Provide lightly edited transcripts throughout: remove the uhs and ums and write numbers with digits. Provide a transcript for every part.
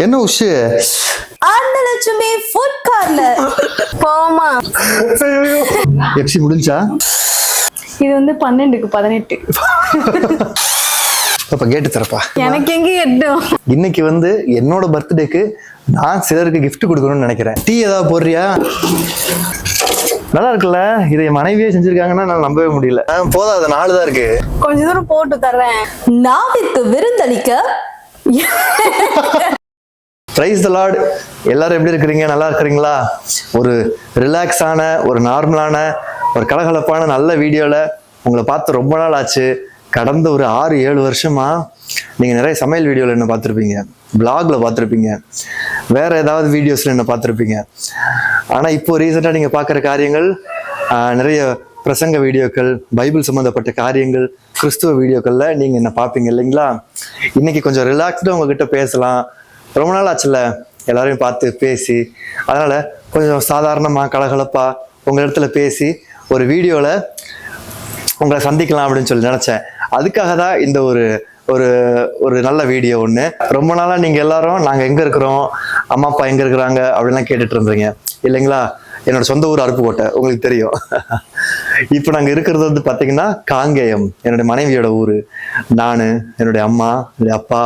என்ன wushu? Annalakshmi food corner போமா. FC முடிஞ்சா? இது வந்து 12க்கு 18. அப்ப கேட்டு தரப்பா. எனக்கு எங்க எட்டும். இன்னைக்கு வந்து என்னோட பர்த்டேக்கு நான் சிலருக்கு கிஃப்ட் கொடுக்கணும்னு நினைக்கிறேன். டீ ஏதாவது போடுறியா? நல்லா இருக்குல்ல? இதை மனைவியே செஞ்சிருக்காங்கன்னா நான் நம்பவே முடியல. போதாது, 4 தான் இருக்கு. கொஞ்ச தூரம் போட்டு தர்றேன். நாவிற்கு விருந்தளிக்க. Praise the Lord. எல்லாரும் எப்படி இருக்கிறீங்க? நல்லா இருக்கிறீங்களா? ஒரு ரிலாக்ஸான, ஒரு நார்மலான, ஒரு கலகலப்பான நல்ல வீடியோல உங்களை பார்த்து ரொம்ப நாள் ஆச்சு. கடந்த ஒரு 6-7 வருஷமா நீங்க நிறைய சமையல் வீடியோல என்ன பார்த்துருப்பீங்க, பிளாக்ல பார்த்துருப்பீங்க, வேற ஏதாவது வீடியோஸ்ல என்ன பார்த்துருப்பீங்க. ஆனா இப்போ ரீசெண்டா நீங்க பார்க்குற காரியங்கள் நிறைய பிரசங்க வீடியோக்கள், பைபிள் சம்பந்தப்பட்ட காரியங்கள், கிறிஸ்துவ வீடியோக்கள்ல நீங்க என்ன பார்ப்பீங்க இல்லைங்களா? இன்னைக்கு கொஞ்சம் ரிலாக்ஸ்டா உங்ககிட்ட பேசலாம். ரொம்ப நாள் ஆச்சுல்ல எல்லாரையும் பார்த்து பேசி, அதனால கொஞ்சம் சாதாரணமா கலகலப்பா உங்க இடத்துல பேசி ஒரு வீடியோல உங்களை சந்திக்கலாம் அப்படின்னு சொல்லி நினைச்சேன். அதுக்காக தான் இந்த ஒரு ஒரு ஒரு நல்ல வீடியோ ஒன்று. ரொம்ப நாளா நீங்க எல்லாரும் நாங்க எங்க இருக்கிறோம், அம்மா அப்பா எங்க இருக்கிறாங்க அப்படின்லாம் கேட்டுட்டு இருந்தீங்க இல்லைங்களா? என்னோட சொந்த ஊர் அருப்புக்கோட்டை, உங்களுக்கு தெரியும். இப்போ நாங்கள் இருக்கிறது வந்து பார்த்தீங்கன்னா காங்கேயம், என்னுடைய மனைவியோட ஊர். நான், என்னுடைய அம்மா, என்னுடைய அப்பா,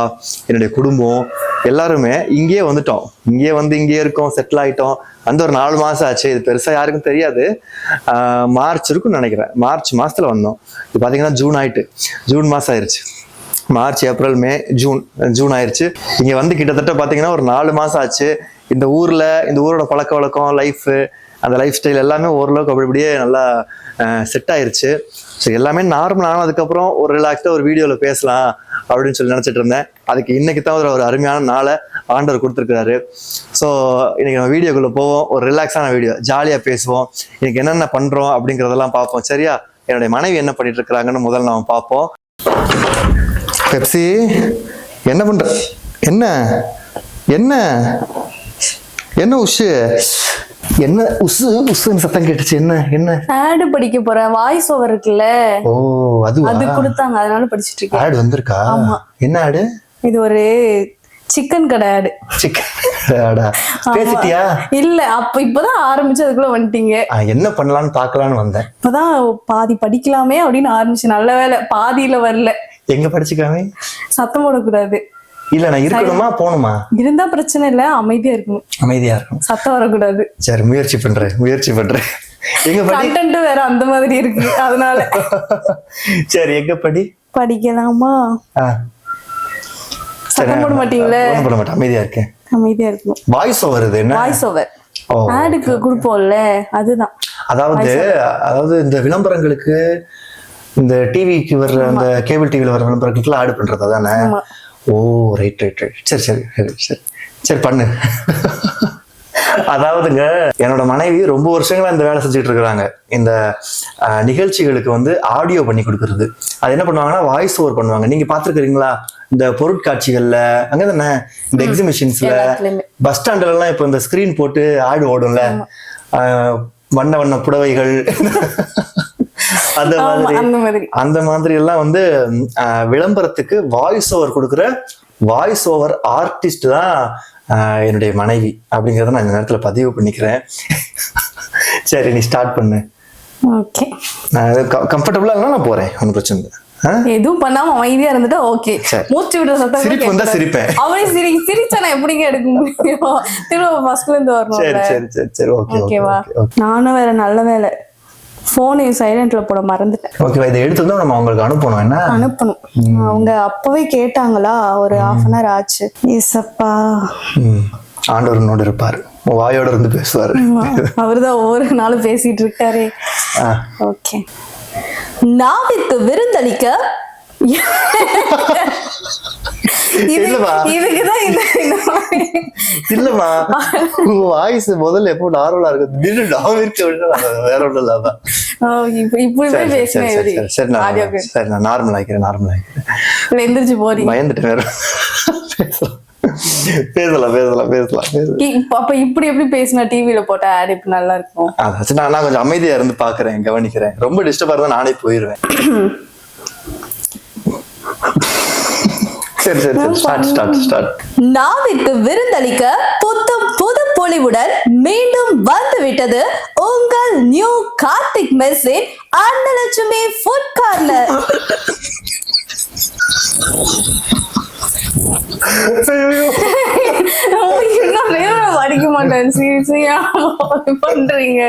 என்னுடைய குடும்பம் எல்லாருமே இங்கேயே வந்துட்டோம். இங்கேயே இருக்கோம், செட்டில் ஆகிட்டோம். அந்த ஒரு 4 மாதம் ஆச்சு. இது பெருசாக யாருக்கும் தெரியாது. மார்ச் இருக்குன்னு நினைக்கிறேன். மார்ச் மாதத்தில் வந்தோம். இது பார்த்தீங்கன்னா ஜூன் ஆயிட்டு, ஜூன் மாதம் ஆயிடுச்சு. மார்ச், ஏப்ரல், மே, ஜூன் ஆயிடுச்சு. இங்கே வந்து கிட்டத்தட்ட பார்த்தீங்கன்னா ஒரு 4 மாதம் ஆச்சு. இந்த ஊரோட பழக்க வழக்கம், லைஃபு, அந்த லைஃப் ஸ்டைல் எல்லாமே ஓரளவுக்கு அப்படியே நல்லா செட் ஆயிருச்சு. ஸோ எல்லாமே நார்மல் ஆனதுக்கப்புறம் ஒரு ரிலாக்ஸாக ஒரு வீடியோவில் பேசலாம் அப்படின்னு சொல்லி நினச்சிட்டு இருந்தேன். அதுக்கு இன்னைக்கு தான் ஒரு அருமையான நாளை ஆண்டவர் கொடுத்துருக்காரு. ஸோ இன்னைக்கு நம்ம வீடியோக்குள்ளே போவோம். ஒரு ரிலாக்ஸான வீடியோ, ஜாலியாக பேசுவோம். இன்னைக்கு என்னென்ன பண்ணுறோம் அப்படிங்கிறதெல்லாம் பார்ப்போம். சரியா? என்னுடைய மனைவி என்ன பண்ணிட்டு இருக்கிறாங்கன்னு முதல்ல நம்ம பார்ப்போம். பெப்சி என்ன பண்ற? என்ன என்ன என்ன உஷு? என்ன உசுன்னு சத்தம் கேட்டுச்சு? என்ன ஆட் படிக்க போறேன். வாய்ஸ் ஓவர் இருக்குல்ல, ஓ அது கொடுத்தாங்க, அதனால படிச்சிட்டு இருக்கேன். ஆட் வந்திருக்கா? ஆமா. என்ன ஆடு? இது ஒரு சிக்கன் கடை ஆடு. சிக்கன் ஆடா? பேசிட்டியா? இல்ல, இப்பதான் ஆரம்பிச்சு அதுக்குள்ள வந்துட்டீங்க. என்ன பண்ணலாம்னு பாக்கலாம்னு வந்தேன். இப்பதான் பாதி படிக்கலாமே அப்படின்னு ஆரம்பிச்சு. நல்ல வேலை பாதியில வரல. எங்க படிச்சுக்காமே? சத்தம் போடக்கூடாது. இல்ல நான் இருக்கணுமா போகணுமா? இருந்தா பிரச்சனை இல்ல, அமைதியா இருக்கணும். சத்தம் வரக்கூடாது. சரி, முயற்சி பண்றேன். எங்க கண்டென்ட் வேற அந்த மாதிரி இருக்கு, அதனால. சரி, எங்க படிக்கலாமா? சத்தம் போட மாட்டீங்களே? போட மாட்டேன், அமைதியா இருக்கேன். Voice over. இது என்ன வாய்ஸ் ஓவர்? ஆடுக்கு கொடுப்போம்ல, அதுதான். அதாவது இந்த விளம்பரங்களுக்கு, இந்த டிவிக்கு வர்ற, அந்த கேபிள் டிவில வர்ற விளம்பரங்களுக்கு ஆட் பண்றது அதானே? ஓ, ரைட். சரி பண்ணு. அதாவதுங்க, என்னோட மனைவி ரொம்ப வருஷங்களா இந்த வேலை செஞ்சுட்டு இருக்கிறாங்க. இந்த நிகழ்ச்சிகளுக்கு வந்து ஆடியோ பண்ணி கொடுக்கறது. அது என்ன பண்ணுவாங்கன்னா வாய்ஸ் ஓவர் பண்ணுவாங்க. நீங்க பாத்துருக்கீங்களா? இந்த பொருட்காட்சிகள்ல, அங்கதானே இந்த எக்ஸிபிஷன்ஸ்ல, பஸ் ஸ்டாண்ட்ல எல்லாம் இப்ப இந்த ஸ்கிரீன் போட்டு ஆடு ஓடும்ல, வண்ண புடவைகள், அந்த மாதிரி எல்லாம் வந்து விளம்பரத்துக்கு வாய்ஸ் ஓவர் கொடுக்குற வாய்ஸ் ஓவர் ஆர்டிஸ்ட் தான் என்னுடைய மனைவி அப்படிங்கறத நான் இந்த நேரத்துல பதிவு பண்ணிக்கிறேன். சரி, நீ ஸ்டார்ட் பண்ணு. ஓகே, கம்ஃபர்டபுளா இருந்தா நான் போறேன், ஒன்னும் பிரச்சனை இல்லை. எதுவும் பண்ணாம அமைதியா இருந்துட்டா ஓகே. மூச்சு விடுற சத்தம், சிரிப்பு வந்தா சிரிப்பேன். அவனே சிரிச்சா நான் எப்படிங்க எடுக்க முடியும்? திரும்ப ஃபர்ஸ்ட்ல இருந்து வரணும். சரி, ஓகேவா? நானும் வேற நல்ல வேலை போனையும் சைலண்ட்ல போட மறந்துட்டேன். ஓகேவா? இதை எடுத்து தான் நம்ம அவங்களுக்கு அனுப்பணும். என்ன அனுப்பணும்? அவங்க அப்பவே கேட்டாங்களா, ஒரு 1/2 hour ஆச்சு. ஏசப்பா, ஆண்டவரோட இருப்பாரு, வாயோட இருந்து பேசுவாரு. அவர்தான் ஒவ்வொரு நாளும் பேசிட்டு இருக்காரு. ஓகே, நாவிற்கு விருந்தளிக்க. இல்லமா, வாய்ஸ் முதல்ல எப்போ நார்மலா இருக்கு, வேற ஒன்றும் இல்லாம. சரி, நான் நார்மல் ஆகிக்கிறேன். எந்திரிச்சு போறீங்க? பயந்துட்டு வேற. பேசலாம். அப்ப இப்படி எப்படி பேசினா டிவில போட்ட ஆட் இப்ப நல்லா இருக்கும்? நான் கொஞ்சம் அமைதியா இருந்து பாக்குறேன், கவனிக்கிறேன். ரொம்ப டிஸ்டர்பா இருந்தா நானே போயிருவேன். சரி சரி சரி ஸ்டார்ட். நாவிற்கு விருந்தளிக்க புத்தம் புது பொலிவுடன் மீண்டும் வந்து விட்டது உங்கள் நியூ கார்த்திக் மெஸ்ஸின் அன்னலட்சுமி ஃபுட் கார்னர். படிக்க மாட்டேன் சீரியஸா பண்றீங்க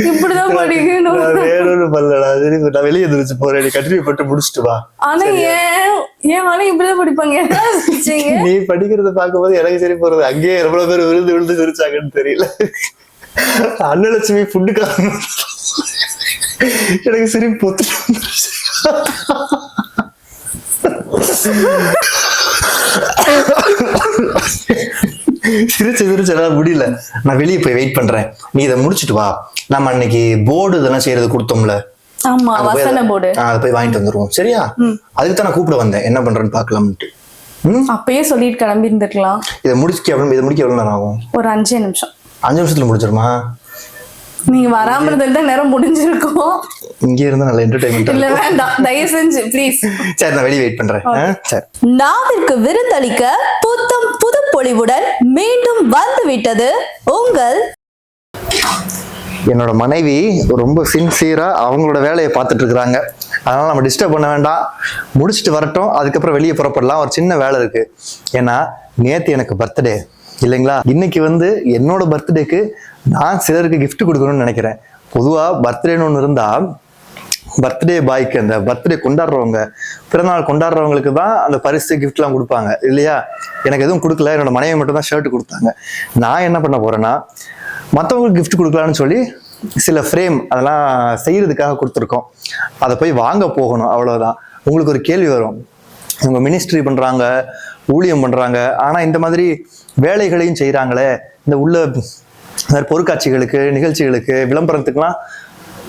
இப்படிதான் படிக்கணும். வேறொரு பல்லடா சரி நான் வெளியே எந்திரிச்சு போறேன், கண்டினியூ பண்ணிட்டு முடிச்சுட்டு வா. ஆனா ஏன் இப்படிதான் படிப்பாங்க? நீ படிக்கிறத பார்க்கும்போது எனக்கு சரி போறது, அங்கேயே எவ்வளவு பேர் விழுந்து சிரிச்சாங்கன்னு தெரியல. அன்னலட்சுமி ஃபுட்டுக்காரன் எனக்கு சரி போத்து சிரிச்சு முடியல. நான் வெளியே போய் வெயிட் பண்றேன், நீ இதை முடிச்சுட்டு வா. நம்ம அன்னைக்கு போர்டு இதெல்லாம் செய்யறது கொடுத்தோம்ல, அதை போய் வாங்கிட்டு வந்துருவோம் சரியா? அதுக்கு தான் நான் கூப்பிட வந்தேன், என்ன பண்றேன்னு பாக்கலாம்ட்டு. அப்பயே சொல்லிட்டு கிளம்பி இருந்திருக்கலாம். இதை முடிக்க எவ்வளவு நேரம் ஆகும்? ஒரு 5 நிமிஷம். 5 நிமிஷத்துல முடிச்சிருமா? நீங்க வராம இருந்தா நேரம் முடிஞ்சிருக்கும். இங்க இருந்தா நல்ல என்டர்டைன்மெண்ட் இல்ல வேண்டாம், தயவு செஞ்சு ப்ளீஸ். சரி நான் வெளியே வெயிட் பண்றேன். சரி. நாவிற்கு விருந்தளிக்க புத்தம் புது பொலிவுடன் மீண்டும் வந்து விட்டது உங்கள். என்னோட மனைவி ரொம்ப சின்சியரா அவங்களோட வேலையை பார்த்துட்டு இருக்கிறாங்க, அதனால நம்ம டிஸ்டர்ப் பண்ண வேண்டாம், முடிச்சுட்டு வரட்டும், அதுக்கப்புறம் வெளியே புறப்படலாம். ஒரு சின்ன வேலை இருக்கு. ஏன்னா நேத்து எனக்கு பர்த்டே இல்லைங்களா, இன்னைக்கு வந்து என்னோட பர்த்டேக்கு நான் சிலருக்கு கிஃப்ட் கொடுக்கணும்னு நினைக்கிறேன். பொதுவா பர்த்டேன்னு ஒன்று இருந்தா பர்த்டே பாய்க்கு, அந்த பர்த்டே கொண்டாடுறவங்க, பிறந்தநாள் கொண்டாடுறவங்களுக்கு தான் அந்த பரிசு கிஃப்ட்லாம் கொடுப்பாங்க இல்லையா? எனக்கு எதுவும் கொடுக்கல, என்னோட மனைவி மட்டும் தான் ஷர்ட் கொடுத்தாங்க. நான் என்ன பண்ண போறேன்னா, மற்றவங்களுக்கு கிஃப்ட் கொடுக்கலான்னு சொல்லி சில ஃப்ரேம் அதெல்லாம் செய்யறதுக்காக கொடுத்துருக்கோம். அதை போய் வாங்க போகணும், அவ்வளவுதான். உங்களுக்கு ஒரு கேள்வி வரும், இவங்க மினிஸ்ட்ரி பண்றாங்க, ஊழியம் பண்றாங்க, ஆனா இந்த மாதிரி வேலைகளையும் செய்யறாங்களே, இந்த உள்ள பொருட்காட்சிகளுக்கு, நிகழ்ச்சிகளுக்கு, விளம்பரத்துக்குலாம்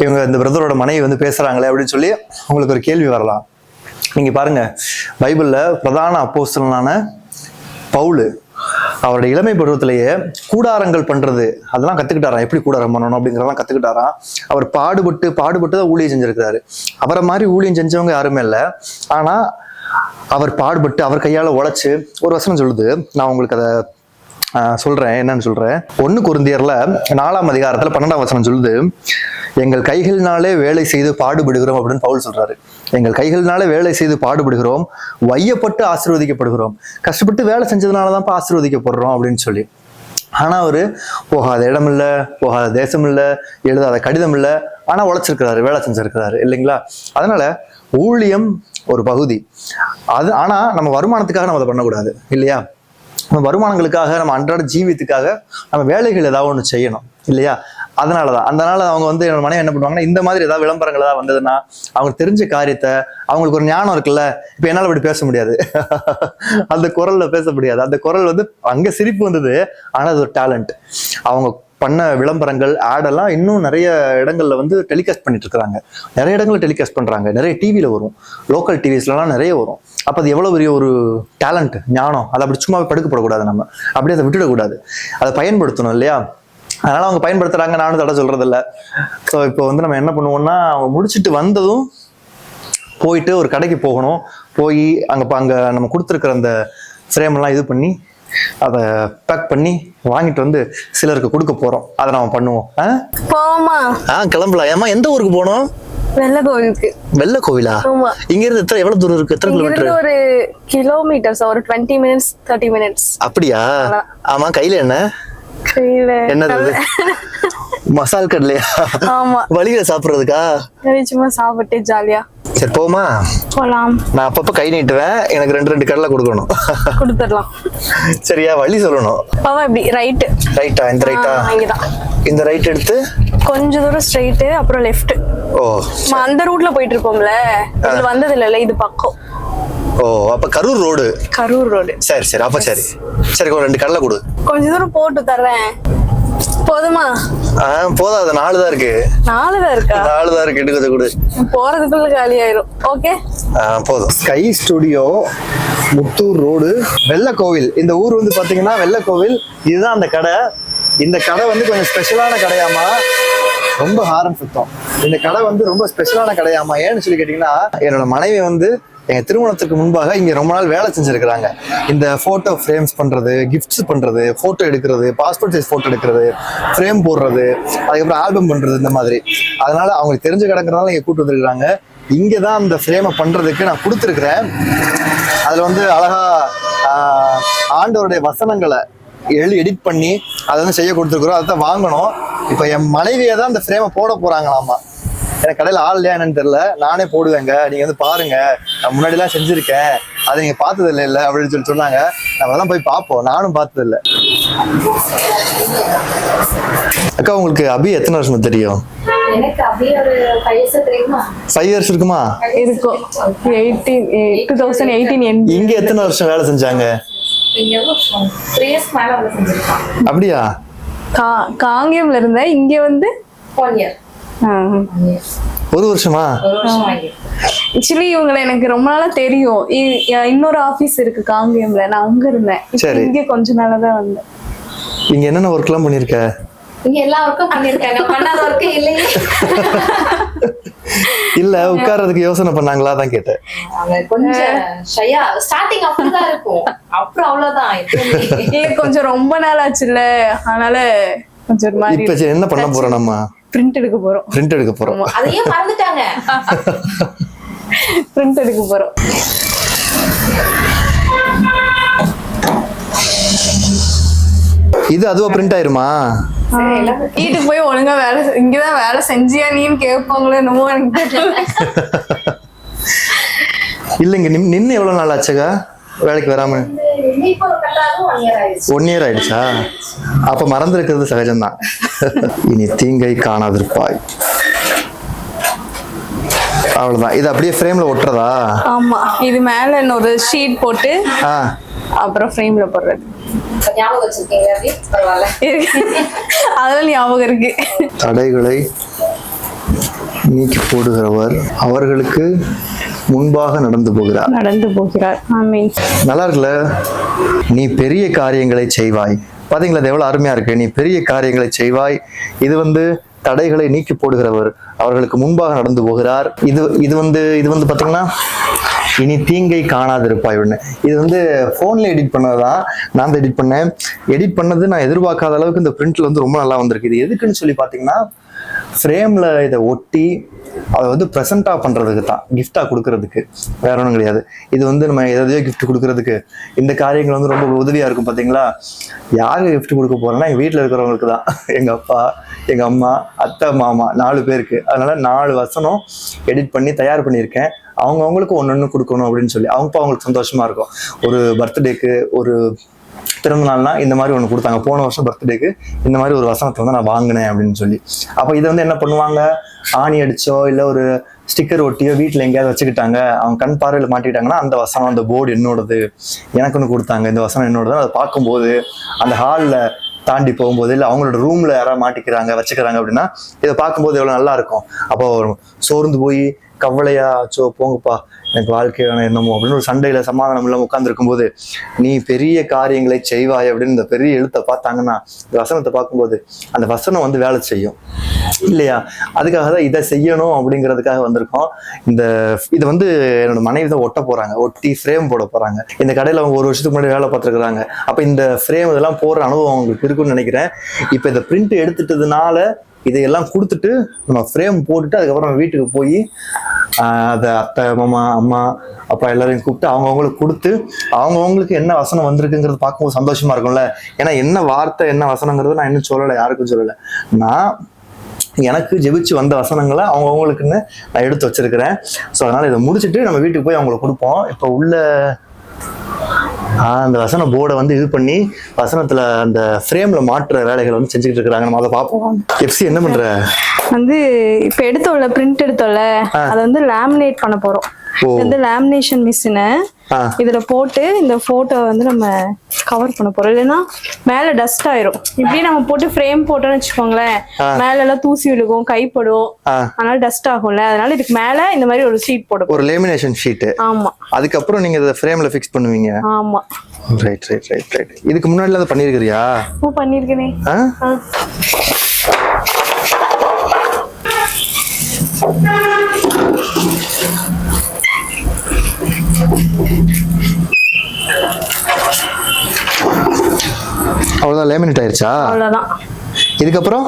இவங்க இந்த பிரதரோட மனைவி வந்து பேசுறாங்களே அப்படின்னு சொல்லி உங்களுக்கு ஒரு கேள்வி வரலாம். நீங்க பாருங்க, பைபிள்ல பிரதான அப்போஸ்தலனான பவுல் அவருடைய இளமை பருவத்திலேயே கூடாரங்கள் பண்றது அதெல்லாம் கத்துக்கிட்டாராம், எப்படி கூடாரம் பண்ணணும் அப்படிங்கிறதெல்லாம் கத்துக்கிட்டாராம். அவர் பாடுபட்டு தான் ஊழியம் செஞ்சிருக்கிறாரு. அவரை மாதிரி ஊழியம் செஞ்சவங்க யாருமே இல்லை. ஆனா அவர் பாடுபட்டு அவர் கையால உழைச்சு, ஒரு வசனம் சொல்லுது, நான் உங்களுக்கு அதை சொல்றேன், என்னன்னு சொல்றேன். 1 கொரிந்தியர்ல 4ஆம் அதிகாரத்துல 12ஆம் வசனம் சொல்லுது, எங்கள் கைகளினாலே வேலை செய்து பாடுபடுகிறோம் அப்படின்னு பவுல் சொல்றாரு. எங்கள் கைகளினாலே வேலை செய்து பாடுபடுகிறோம், வையப்பட்டு ஆசீர்வதிக்கப்படுகிறோம். கஷ்டப்பட்டு வேலை செஞ்சதுனாலதான் ஆசீர்வதிக்கப்படுறோம் அப்படின்னு சொல்லி. ஆனா அவரு போகாத இடம் இல்லை, போகாத தேசம் இல்லை, எழுதாத கடிதம் இல்லை, ஆனா உழைச்சிருக்கிறாரு, வேலை செஞ்சிருக்கிறாரு இல்லைங்களா? அதனால ஊழியம் ஒரு பகுதி அது. ஆனா நம்ம வருமானத்துக்காக நம்ம அதை பண்ணக்கூடாது இல்லையா? நம்ம வருமானங்களுக்காக, நம்ம அன்றாட ஜீவியத்துக்காக நம்ம வேலைகள் ஏதாவது ஒன்று செய்யணும் இல்லையா? அதனால அவங்க வந்து என்னோட மனைவி என்ன பண்ணுவாங்கன்னா, இந்த மாதிரி ஏதாவது விளம்பரங்கள் ஏதாவது வந்ததுன்னா அவங்களுக்கு தெரிஞ்ச காரியத்தை, அவங்களுக்கு ஒரு ஞானம் இருக்குல்ல, இப்ப என்னால அப்படி பேச முடியாது, அந்த குரல்ல பேச முடியாது. அந்த குரல் வந்து அங்க சிரிப்பு வந்தது, ஆனா அது ஒரு டேலண்ட். அவங்க பண்ண விளம்பரங்கள், ஆடெல்லாம் இன்னும் நிறைய இடங்கள்ல வந்து டெலிகாஸ்ட் பண்ணிட்டு இருக்காங்க. நிறைய இடங்கள்ல டெலிகாஸ்ட் பண்றாங்க, நிறைய டிவியில வரும், லோக்கல் டிவிஸ்லாம் நிறைய வரும். அப்ப அது எவ்வளவு பெரிய ஒரு டேலண்ட், ஞானம். அதை அப்படி சும்மா படுக்கப்படக்கூடாது, நம்ம அப்படியே அதை விட்டுடக்கூடாது, அதை பயன்படுத்தணும் இல்லையா? அதனால அவங்க பயன்படுத்துறாங்க, நானும் தடை சொல்றது இல்லை. ஸோ இப்போ வந்து நம்ம என்ன பண்ணுவோம்னா, அவங்க முடிச்சுட்டு வந்ததும் போயிட்டு ஒரு கடைக்கு போகணும், போய் அங்க நம்ம கொடுத்துருக்கிற அந்த ஃப்ரேம் எல்லாம் இது பண்ணி அதை பேக் பண்ணி வாங்கிட்டு வந்து சிலருக்கு கொடுக்க போறோம். அதை நம்ம பண்ணுவோம். போமா? கிளம்பலாம். ஏமா எந்த ஊருக்கு போகணும்? வெள்ளை கோவிலுக்கு. வெள்ளை கோவிலா? இங்க இருந்து எவ்வளவு தூரம் இருக்கு? எத்தனை கிலோமீட்டர்? ஒரு கிலோமீட்டர்ஸ், ஒரு 20 minutes 30 minutes. அப்படியா? ஆமா. கையில என்ன என்னது? மசால் கடலையா? ஆமா. வழியில சாப்பிடுறதுக்கா? சும்மா சாப்பிட்டு ஜாலியா. சரி போமா? போலாம். நான் அப்பப்ப கை நீட்டுவேன், எனக்கு 2 கடலை கொடுக்கணும். கொடுத்துடலாம். சரியா? வழி சொல்லணும். எப்படி? ரைட்டா? இந்த ரைட்டா? இந்த ரைட் எடுத்து கொஞ்ச தூரம் ஸ்ட்ரைட், அப்புறம் லெஃப்ட். ஓ, அந்த ரூட்ல போயிட்டு இருப்போம்ல, இதுல வந்தது இல்ல, இது பக்கம். ஓ, அப்ப கரூர் ரோடு. சரி அப்ப சரி 2 கடலை கொடு. கொஞ்ச தூரம் போட்டு தர்றேன், போதுமா? போதாது, 4 தான் இருக்கு. 4 தான் இருக்கா? 4 தான் இருக்கு, எடுத்து கொடு. போறதுக்குள்ள காலி ஆயிரும். ஓகே, போதும். Sky studio, Muthur road, Vellakovil. இந்த ஊர் வந்து பாத்தீங்கன்னா வெள்ளக்கோவில். இதுதான் அந்த கடை. இந்த கடை வந்து கொஞ்சம் ஸ்பெஷலான கடையாமா, ரொம்ப ஹாரன் சுத்தம். இந்த கடை வந்து ரொம்ப ஸ்பெஷலான கடையாமா. ஏன்னு சொல்லி கேட்டீங்கன்னா, என்னோட மனைவி வந்து எங்க திருமணத்துக்கு முன்பாக இங்க ரொம்ப நாள் வேலை செஞ்சிருக்கிறாங்க. இந்த போட்டோ ஃப்ரேம்ஸ் பண்றது, கிஃப்ட்ஸ் பண்றது, போட்டோ எடுக்கிறது, பாஸ்போர்ட் சைஸ் போட்டோ எடுக்கிறது, ஃப்ரேம் போடுறது, அதுக்கப்புறம் ஆல்பம் பண்றது, இந்த மாதிரி. அதனால அவங்களுக்கு தெரிஞ்சு கிடக்கிறதுனால இங்க கூட்டு வந்துருக்காங்க. இங்கதான் அந்த ஃப்ரேமை பண்றதுக்கு நான் கொடுத்துருக்கிறேன். அதுல வந்து அழகா ஆண்டவருடைய வசனங்களை எடிட் பண்ணி அதை வந்து செய்ய கொடுத்துருக்குறோம். அதை தான் வாங்கணும். இப்போ என் மனைவியை தான் அந்த ஃப்ரேமை போட போறாங்களாமா. எனக்கு கடையில் ஆள் இல்லையா என்னன்னு தெரியல, நானே போடுவேங்க, நீங்க வந்து பாருங்க, நான் முன்னாடிலாம் செஞ்சிருக்கேன், அதை நீங்க பார்த்தது இல்லை அப்படின்னு சொல்லி சொன்னாங்க. நம்ம அதெல்லாம் போய் பார்ப்போம். நானும் பார்த்தது இல்லை. அக்கா, உங்களுக்கு அபி எத்தனை வருஷம் தெரியும்? எனக்கு அப்படியே ஒரு 5 years தெரியுமா? 5 years இருக்குமா? இருக்கும். 2018 இங்க எத்தனை வருஷம் வேலை செஞ்சாங்க? இங்க 3 years மேல வேலை செஞ்சிருக்கான். அப்படியா? காங்கேயம்ல இருந்த இங்க வந்து 1 year. ஒரு வருஷமா? ஒரு வருஷம் ஆகி. ஆக்சுவலி இவங்களை எனக்கு ரொம்ப நாளா தெரியும். இன்னொரு ஆபீஸ் இருக்கு காங்கேயம்ல, நான் அங்க இருந்தேன். சரி. இங்க கொஞ்ச நாளா தான் வந்தேன். இங்க என்னென்ன ஒர்க் எல்லாம் பண்ணிருக்க? இங்க எல்லா ஒர்க்கும் பண்ணிருக்காங்க, பண்ணாத ஒர்க்கே இல்லையே. இல்ல, உட்கார்றதுக்கு யோசனை பண்ணாங்களா தான் கேட்டேன். அவங்க கொஞ்சம் ஷையா ஸ்டார்டிங் அப்படிதான் இருக்கும், அப்புறம் அவ்வளவுதான். இல்ல கொஞ்சம் ரொம்ப நாள் ஆச்சுல்ல, அதனால கொஞ்சம் ஒரு மாதிரி. இப்ப என்ன பண்ண போறோம்? நம்ம பிரிண்ட் எடுக்க போறோம். பிரிண்ட் எடுக்க போறோம். அதையே மறந்துட்டாங்க. பிரிண்ட் எடுக்க போறோம். இது அதுவா பிரிண்ட் ஆயிருமா? வீட்டுக்கு போய் ஒழுங்கா வேலை இங்கதான் வேலை செஞ்சியா நீன்னு கேட்பாங்களோ என்னமோ எனக்கு தெரியல. இல்லைங்க, நின்று எவ்வளவு நாள் ஆச்சுக்கா வேலைக்கு வராம? இப்போ கட்டாலும் 1 year ஆயிடுச்சு. 1 year ஆயிடுச்சா? அப்ப மறந்துருக்கிறது சகஜம்தான். இனி தீங்கை காணாதிருப்பாய். அவ்வளவுதான். இது அப்படியே ஃப்ரேம்ல ஒட்டுறதா? ஆமா, இது மேல இன்னொரு ஷீட் போட்டு அப்புறம் ஃப்ரேம்ல போடுறது. ஞாபகம் வச்சிருக்கீங்க? அப்படி பரவாயில்ல, அதெல்லாம் ஞாபகம் இருக்கு. தடைகளை நீக்கி போடுகிறவர் அவர்களுக்கு முன்பாக நடந்து போகிறார். ஆமென். நல்லா இருக்குல்ல? நீ பெரிய காரியங்களை செய்வாய். பாத்தீங்களா, இது எவ்வளவு அருமையா இருக்கு. நீ பெரிய காரியங்களை செய்வாய். இது வந்து தடைகளை நீக்கி போடுகிறவர் அவர்களுக்கு முன்பாக நடந்து போகிறார். இது வந்து பாத்தீங்கன்னா இனி தீங்கை காணாதிருப்பாய். இது வந்து போன்ல எடிட் பண்ணதுதான், நான் தான் எடிட் பண்ணேன். எடிட் பண்ணது நான் எதிர்பார்க்காத அளவுக்கு இந்த பிரிண்ட்ல வந்து ரொம்ப நல்லா வந்திருக்கு. இது எதுக்குன்னு சொல்லி பாத்தீங்கன்னா, ஃப்ரேம்ல இதை ஒட்டி அதை வந்து ப்ரெசென்டா பண்றதுக்கு தான், கிஃப்டா கொடுக்கறதுக்கு, வேற ஒன்றும் கிடையாது. இது வந்து நம்ம எதையோ கிஃப்ட் கொடுக்கறதுக்கு இந்த காரியங்கள் வந்து ரொம்ப உதவியா இருக்கும். பாத்தீங்களா, யாருக்கு கிஃப்ட் கொடுக்க போறேன்னா எங்க வீட்டுல இருக்கிறவங்களுக்கு தான். எங்க அப்பா, எங்க அம்மா, அத்தை, மாமா 4 பேருக்கு. அதனால 4 வசனம் எடிட் பண்ணி தயார் பண்ணியிருக்கேன். அவங்களுக்கு ஒன்னொன்னு கொடுக்கணும் அப்படின்னு சொல்லி அவங்களுக்கு சந்தோஷமா இருக்கும். ஒரு பர்த்டேக்கு, ஒரு பிறந்த நாள்னா இந்த மாதிரி ஒன்று கொடுத்தாங்க. போன வருஷம் பர்த்டேக்கு இந்த மாதிரி ஒரு வசனத்தை வந்து நான் வாங்கினேன் அப்படின்னு சொல்லி. அப்போ இதை வந்து என்ன பண்ணுவாங்க, ஆணி அடிச்சோ இல்லை ஒரு ஸ்டிக்கர் ஒட்டியோ வீட்டில் எங்கேயாவது வச்சுக்கிட்டாங்க, அவங்க கண் பார்வையில் மாட்டிக்கிட்டாங்கன்னா அந்த வசனம், அந்த போர்டு என்னோடது, எனக்கு ஒன்று கொடுத்தாங்க, இந்த வசனம் என்னோடது. அதை பார்க்கும்போது அந்த ஹாலில் தாண்டி போகும்போது, இல்லை அவங்களோட ரூம்ல யாராவது வச்சுக்கிறாங்க அப்படின்னா இதை பார்க்கும்போது எவ்வளோ நல்லா இருக்கும். அப்போ சோர்ந்து போய் கவலையா ஆச்சோ போங்கப்பா எனக்கு வாழ்க்கையான என்னமோ அப்படின்னு ஒரு சண்டையில சமாதானம் இல்லாம உட்கார்ந்து இருக்கும்போது, நீ பெரிய காரியங்களை செய்வாய் அப்படின்னு இந்த பெரிய எழுத்தை பார்த்தாங்கன்னா, இந்த வசனத்தை பார்க்கும்போது அந்த வசனம் வந்து வேலை செய்யும் இல்லையா? அதுக்காக தான் இதை செய்யணும் அப்படிங்கிறதுக்காக வந்திருக்கோம். இது வந்து என்னோட மனைவி தான் ஒட்ட போறாங்க, ஒட்டி ஃப்ரேம் போட போறாங்க. இந்த கடையில அவங்க 1 வருஷத்துக்கு முன்னாடி வேலை பார்த்துருக்குறாங்க. அப்ப இந்த ஃப்ரேம் இதெல்லாம் போடுற அனுபவம் அவங்களுக்கு இருக்குன்னு நினைக்கிறேன். இப்ப இந்த பிரிண்ட் எடுத்துட்டதுனால இதையெல்லாம் கொடுத்துட்டு நம்ம ஃப்ரேம் போட்டுட்டு அதுக்கப்புறம் நம்ம வீட்டுக்கு போய் அதை அத்தை, மாமா, அம்மா, அப்பா எல்லாரையும் கூப்பிட்டு அவங்கவுங்களுக்கு கொடுத்து அவங்கவுங்களுக்கு என்ன வசனம் வந்திருக்குங்கிறது பார்க்கும்போது சந்தோஷமா இருக்கும்ல. ஏன்னா என்ன வார்த்தை என்ன வசனங்கிறது நான் இன்னும் சொல்லலை, யாருக்கும் சொல்லலை. நான் எனக்கு ஜெபிச்சு வந்த வசனங்களை அவங்கவுங்களுக்குன்னு நான் எடுத்து வச்சிருக்கிறேன். ஸோ அதனால இதை முடிச்சுட்டு நம்ம வீட்டுக்கு போய் அவங்களுக்கு கொடுப்போம். இப்போ உள்ள அந்த வசன போர்டை வந்து இது பண்ணி வசனத்துல அந்த ஃப்ரேம்ல மாற்றுற வேலைகள் வந்து செஞ்சுக்கிட்டு இருக்காங்க. நம்ம அதை பார்ப்போம். எஃப்சி என்ன பண்ற? வந்து இப்ப எடுத்தோம்ல, பிரிண்ட் எடுத்தோம்ல, அதை வந்து லேமினேட் பண்ண போறோம். வந்து லேமினேஷன் மிஷினை இதுல போட்டு இந்த போட்டோ வந்து நம்ம கவர் பண்ண போறோம். இல்லைன்னா மேல டஸ்ட் ஆயிரும். இப்படி நம்ம போட்டு ஃப்ரேம் போட்டோம்னு வச்சுக்கோங்களேன், மேல எல்லாம் தூசி விழுகும், கைப்படும், அதனால டஸ்ட் ஆகும்ல. அதனால இதுக்கு மேல இந்த மாதிரி ஒரு ஷீட் போடும், ஒரு லேமினேஷன் ஷீட். ஆமா, அதுக்கப்புறம் நீங்க இத ஃப்ரேம்ல ஃபிக்ஸ் பண்ணுவீங்க. ஆமா, ரைட் ரைட் ரைட் ரைட். இதுக்கு முன்னாடி அதை பண்ணிருக்கிறியா? பண்ணிருக்கேனே. அவ்வளவுதான் லேமினேட் ஆயிருச்சா? அவ்வளவுதான். இதுக்கப்புறம்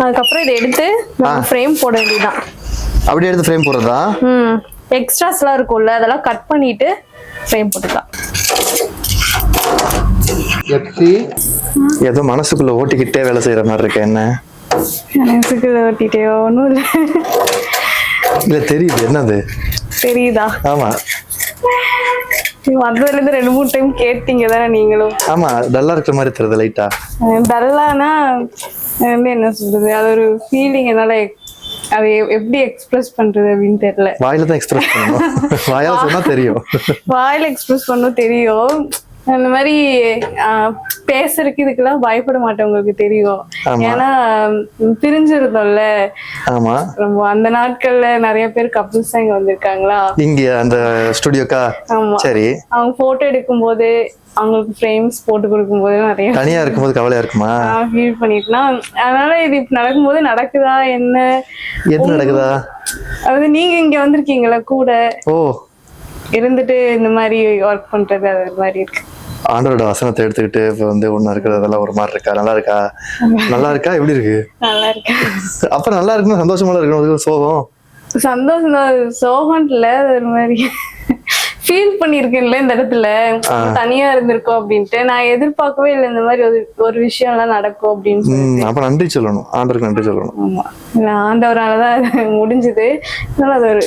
அதுக்கப்புறம் இதை எடுத்து நம்ம ஃப்ரேம் போட வேண்டியதுதான். அப்படியே எடுத்து ஃப்ரேம் போடுறதா? எக்ஸ்ட்ராஸ்லாம் இருக்கும்ல, அதெல்லாம் கட் பண்ணிட்டு ஃப்ரேம் போட்டுக்கலாம். ஏதோ மனசுக்குள்ள ஓட்டிக்கிட்டே வேலை செய்யற மாதிரி இருக்கு. என்ன மனசுக்குள்ள ஓட்டிட்டே? ஒன்றும் இல்லை. இல்ல தெரியுது. என்னது தெரியுதா? ஆமா, வந்ததுல இருந்து 2-3 டைம் கேட்டீங்க தானே நீங்களும். ஆமா, டல்லா இருக்கிற மாதிரி தெரியுது லைட்டா. டல்லானா வந்து என்ன சொல்றது, அது ஒரு ஃபீலிங். என்னால அது எப்படி எக்ஸ்பிரஸ் பண்றது அப்படின்னு தெரியல. வாயில தான் எக்ஸ்பிரஸ் பண்ணணும். வாயால சொன்னா தெரியும். வாயில எக்ஸ்பிரஸ் பண்ணணும் தெரியும். அந்த மாதிரி பேசுறதுக்கு இதுக்கெல்லாம் பயப்பட மாட்டேன், உங்களுக்கு தெரியும். ஏன்னா பிரிஞ்சிருந்தோம்ல. ஆமா, ரொம்ப அந்த நாட்கள்ல நிறைய பேர் கப்புள்ஸ் தான் இங்க வந்திருக்காங்களா, இங்க அந்த ஸ்டுடியோக்கா. ஆமா, சரி. அவங்க போட்டோ எடுக்கும் போது அவங்களுக்கு ஃப்ரேம்ஸ் போட்டு கொடுக்கும் போது நிறைய தனியா இருக்கும்போது கவலையா இருக்குமா? ஃபீல் பண்ணிட்டுனா, அதனால இது இப்ப நடக்கும்போது நடக்குதா என்ன எது நடக்குதா? அதாவது நீங்க இங்க வந்திருக்கீங்களா கூட, ஓ, இருந்துட்டு இந்த மாதிரி ஒர்க் பண்றது அது மாதிரி இருக்கு. ஆண்டரோட வசனத்தை எடுத்துக்கிட்டு இப்ப வந்து ஒண்ணு இருக்கிறதெல்லாம் ஒரு மாதிரி இருக்கா? நல்லா இருக்கா? நல்லா இருக்கா? எப்படி இருக்கு? நல்லா இருக்கு. அப்புறம் நல்லா இருக்குன்னு சந்தோஷமா இருக்கணும். சோகம் சந்தோஷம் தான், சோகம் இல்ல. ஒரு மாதிரி ஃபீல் பண்ணிருக்கேன்ல இந்த இடத்துல, தனியா இருந்திருக்கோம் அப்படின்ட்டு. நான் எதிர்பார்க்கவே இல்லை இந்த மாதிரி ஒரு விஷயம் எல்லாம் நடக்கும் அப்படின்னு சொல்லி. அப்ப நன்றி சொல்லணும், ஆண்டருக்கு நன்றி சொல்லணும். ஆமா, ஆண்டவராலதான் முடிஞ்சது. அது ஒரு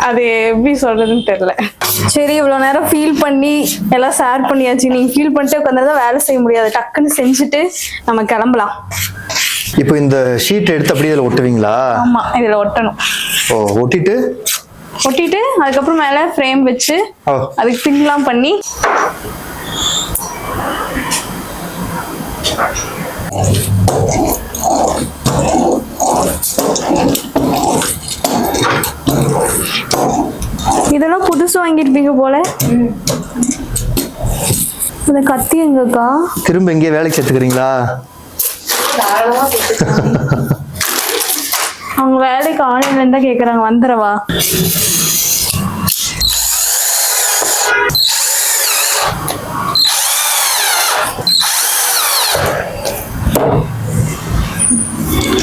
அது எப்படி சொல்றதுன்னு தெரியல. சரி, இவ்வளவு நேரம் ஃபீல் பண்ணி எல்லாம் ஷேர் பண்ணியாச்சு. நீங்க ஃபீல் பண்ணிட்டு உட்காந்துதான் வேலை செய்ய முடியாது. டக்குன்னு செஞ்சுட்டு நம்ம கிளம்பலாம். இப்போ இந்த ஷீட் எடுத்து அப்படியே இதுல ஒட்டுவீங்களா? ஆமா, இதுல ஒட்டணும். ஓ, ஒட்டிட்டு அதுக்கப்புறம் மேல ஃப்ரேம் வச்சு அதுக்கு பின்லாம் பண்ணி இதெல்லாம் புதுசு வாங்கிருப்பீங்க போல. இந்த கத்தி எங்கக்கா? திரும்ப எங்கேயே வேலைக்கு சேர்த்துக்கிறீங்களா? அவங்க வேலைக்கு ஆன்லைன்ல இருந்தா கேக்குறாங்க. வந்துடவா?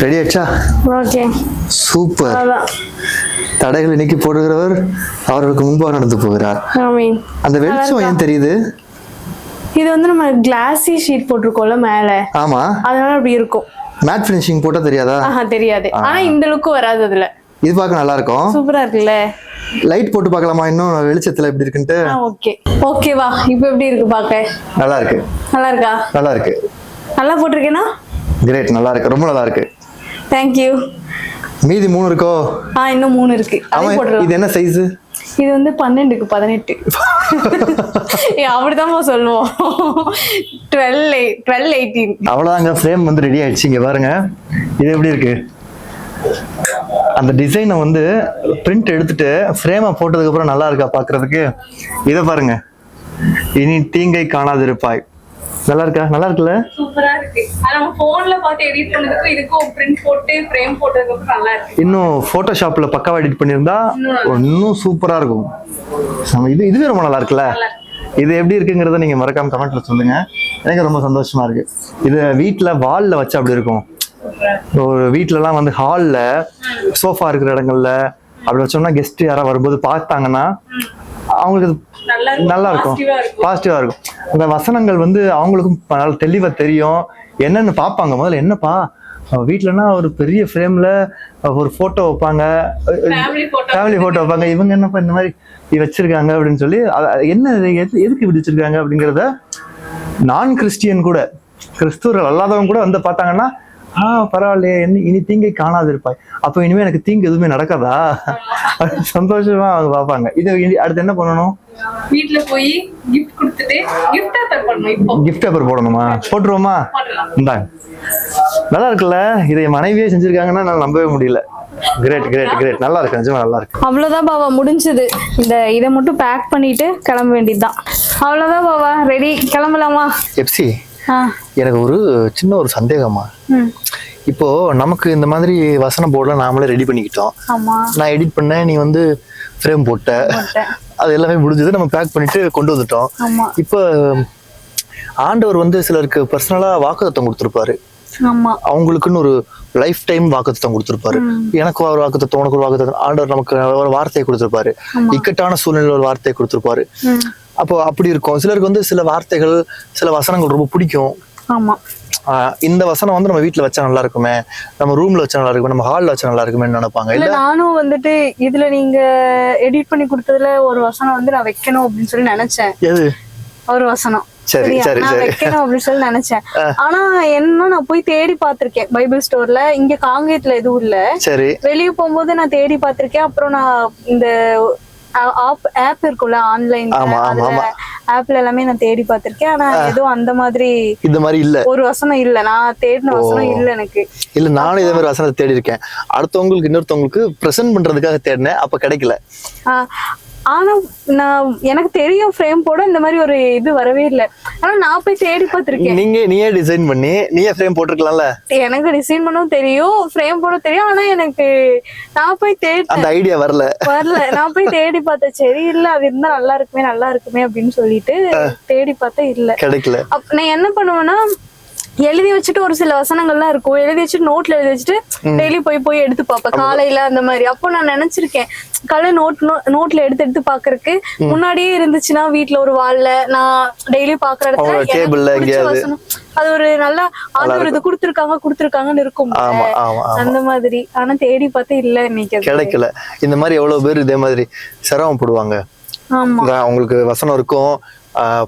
ரெடி ஆச்சா? Okay, super. அதான் தடைகளை நீக்கி போடுகிறவர் அவர்களுக்கு முன்பாக நடந்து போகிறார். ஆமீன். அந்த வெளிச்சம் ஏன் தெரியுது? இது வந்து நம்ம கிளாசி ஷீட் போட்டிருக்கோம்ல மேல, ஆமா, அதனால அப்படி இருக்கும். மேட் ஃபினிஷிங் போட்டா தெரியாதா? தெரியாது. ஆனா இந்த லுக் வராது அதுல. இது பார்க்க நல்லா இருக்கும். சூப்பரா இருக்குல்ல? லைட் போட்டு பார்க்கலாமா இன்னும் வெளிச்சத்துல எப்படி இருக்குன்ட்டு? ஓகே, ஓகேவா? இப்போ எப்படி இருக்கு பார்க்க? நல்லா இருக்கு. நல்லா இருக்கா? நல்லா இருக்கு. நல்லா போட்டிருக்கேனா? கிரேட், நல்லா இருக்கு, ரொம்ப நல்லா இருக்கு. Thank you. மீதி 3 இருக்கோ? இன்னும் 3 இருக்கு. இது என்ன சைஸ்? இது வந்து 12க்கு 18. அப்படிதான் சொல்லுவோம். 12-18. அவ்வளவுதாங்க, ஃப்ரேம் வந்து ரெடி ஆயிடுச்சு. இங்க பாருங்க, இது எப்படி இருக்கு? அந்த டிசைனை வந்து பிரிண்ட் எடுத்துட்டு ஃப்ரேமை போட்டதுக்கு அப்புறம் நல்லா இருக்கா பாக்குறதுக்கு? இதை பாருங்க, இனி தீங்கை காணாதிருப்பாய். நல்லா இருக்கா? நல்லா இருக்குல்ல? சூப்பரா இருக்கு. நம்ம போன்ல பார்த்து எடிட் பண்ணதுக்கு இதுக்கு பிரிண்ட் போட்டு ஃப்ரேம் போட்டதுக்கு அப்புறம் நல்லா இருக்கு. இன்னும் போட்டோஷாப்ல பக்காவா எடிட் பண்ணிருந்தா இன்னும் சூப்பரா இருக்கும். இதுவே ரொம்ப நல்லா இருக்குல்ல? இது எப்படி இருக்குங்கிறத நீங்க மறக்காம கமெண்ட்ல சொல்லுங்க. எனக்கு ரொம்ப சந்தோஷமா இருக்கு. இது வீட்டுல வால்ல வச்சா அப்படி இருக்கும். ஒரு வீட்டுல எல்லாம் வந்து ஹால்ல சோஃபா இருக்கிற இடங்கள்ல அப்படி வச்சோம்னா கெஸ்ட் யாரா வரும்போது பார்த்தாங்கன்னா அவங்களுக்கு நல்லா இருக்கும், பாசிட்டிவா இருக்கும். அந்த வசனங்கள் வந்து அவங்களுக்கும் நல்லா தெளிவா தெரியும். என்னன்னு பார்ப்பாங்க. முதல்ல என்னப்பா வீட்டுலன்னா ஒரு பெரிய ஃப்ரேம்ல ஒரு போட்டோ வைப்பாங்க, ஃபேமிலி போட்டோ வைப்பாங்க, இவங்க என்னப்பா இந்த மாதிரி வச்சிருக்காங்க அப்படின்னு சொல்லி என்ன எதுக்கு இப்படி வச்சிருக்காங்க அப்படிங்கிறத நான் கிறிஸ்டியன் கூட, கிறிஸ்துவர்கள் அல்லாதவங்க கூட வந்து பார்த்தாங்கன்னா பரவாயில்லையே, இனி தீங்கை காணாது இருப்பாய், அப்ப இனிமே எனக்கு தீங்கு எதுவுமே நடக்காதா சந்தோஷமா அவங்க பார்ப்பாங்க. இது அடுத்து என்ன பண்ணணும்? வீட்ல போய் கிஃப்ட் கொடுத்துட்டு கிஃப்ட் பேப்பர் பண்ணனும். இப்போ கிஃப்ட் பேப்பர் போடணுமா? போட்டுருவோமா? இந்தாங்க, நல்லா இருக்குல்ல? இதை மனைவியே செஞ்சிருக்காங்கன்னா நான் நம்பவே முடியல. கிரேட் கிரேட் கிரேட், நல்லா இருக்கு, நிஜமா நல்லா இருக்கு. அவ்வளவுதான் பாவா, முடிஞ்சது. இதை மட்டும் பேக் பண்ணிட்டு கிளம்ப வேண்டியதுதான். அவ்வளவுதான் பாவா, ரெடி, கிளம்பலாமா? எப்சி, எனக்கு ஒரு சின்ன ஒரு சந்தேகமா. இப்போ நமக்கு இந்த மாதிரி வசன போர்டுல நாமளே ரெடி பண்ணிக்கிட்டோம். நான் எடிட் பண்ணேன், நீ வந்து ஃப்ரேம் போட்ட. அது எல்லாமே முடிஞ்சது, நம்ம பேக் பண்ணிட்டு கொண்டு வந்துட்டோம். ஆமா. இப்ப ஆண்டவர் வந்து சிலருக்கு பர்சனலா வாக்குத்தத்தம் கொடுத்திருப்பாரு. ஆமா. அவங்களுக்குன்னு ஒரு லைஃப் டைம் வாக்குத்தத்தம் கொடுத்திருப்பாரு. எனக்கு ஒரு வாக்குத்தத்தம், உனக்கு ஒரு வாக்குத்தத்தம். ஆண்டவர் நமக்கு ஒரு வார்த்தையை கொடுத்திருப்பாரு. இக்கட்டான சூழ்நிலையில ஒரு வார்த்தையை கொடுத்திருப்பாரு. அப்போ அப்படி இருக்கும். சிலருக்கு வந்து சில வார்த்தைகள், சில வசனங்கள் ரொம்ப பிடிக்கும். ஆமா. இந்த வசனம் வந்து நம்ம வீட்டுல வச்சா நல்லா இருக்குமே, நம்ம ரூம்ல வச்சா நல்லா இருக்குமே, நம்ம ஹால்ல வச்சா நல்லா இருக்குமே நினைப்பாங்க. இல்ல நானும் வந்துட்டு இதுல நீங்க எடிட் பண்ணி கொடுத்ததுல ஒரு வசனம் வந்து நான் வைக்கணும் அப்படின்னு சொல்லி நினைச்சேன். எது? ஒரு வசனம் சரி சரி நான் சரி வைக்கணும் அப்படின்னு சொல்லி நினைச்சேன். ஆனா என்ன, நான் போய் தேடி பார்த்திருக்கேன் பைபிள் ஸ்டோர்ல. இங்க காங்கேயத்துல எதுவும் இல்ல. சரி. வெளியே போகும்போது நான் தேடி பார்த்திருக்கேன். அப்புறம் நான் இந்த ஆப் இருக்கும்ல ஆன்லைன், ஆப்ல எல்லாமே நான் தேடி பார்த்திருக்கேன். ஆனா எதுவும் அந்த மாதிரி இந்த மாதிரி இல்ல, ஒரு வசனம் இல்ல. நான் தேடின வசனம் இல்ல எனக்கு. இல்ல நானும் இதே மாதிரி வசனத்தை தேடி இருக்கேன். அடுத்தவங்களுக்கு இன்னொருத்தவங்களுக்கு பிரசன்ட் பண்றதுக்காக தேடினேன், அப்ப கிடைக்கல. ஆனா நான் எனக்கு தெரியும் ஃப்ரேம் போட இந்த மாதிரி ஒரு இது வரவே இல்லை. ஆனா நான் போய் தேடி பார்த்திருக்கேன். நீயே டிசைன் பண்ணி நீயே ஃப்ரேம் போட்டுருக்கலாம்ல. எனக்கு டிசைன் பண்ணவும் தெரியும், ஃப்ரேம் போட தெரியும். ஆனா எனக்கு நான் போய் தேடி அந்த ஐடியா வரல. நான் போய் தேடி பார்த்தேன். சரி இல்ல அது இருந்தா நல்லா இருக்குமே அப்படின்னு சொல்லிட்டு தேடி பார்த்தேன், இல்ல கிடைக்கல. அப்ப நான் என்ன பண்ணுவேன்னா, எழுதி வச்சுட்டு ஒரு சில வசனங்கள்லாம் இருக்கும், எழுதி வச்சுட்டு நோட்ல எழுதி வச்சுட்டு டெய்லி போய் எடுத்து பார்ப்பேன் காலையில அந்த மாதிரி. அப்போ நான் நினைச்சிருக்கேன், காலையில நோட்ல எடுத்து பாக்குறதுக்கு முன்னாடியே இருந்துச்சுன்னா வீட்டுல ஒரு வால்ல நான் டெய்லி பாக்குற இடத்துல வசனம் அது ஒரு நல்லா ஆண்டவர் இது கொடுத்துருக்காங்கன்னு இருக்கும் அந்த மாதிரி. ஆனா தேடி பார்த்தே இல்ல, இன்னைக்கு கிடைக்கல. இந்த மாதிரி எவ்வளவு பேர் இதே மாதிரி சிரமப்படுவாங்க. உங்களுக்கு வசனம் இருக்கும்,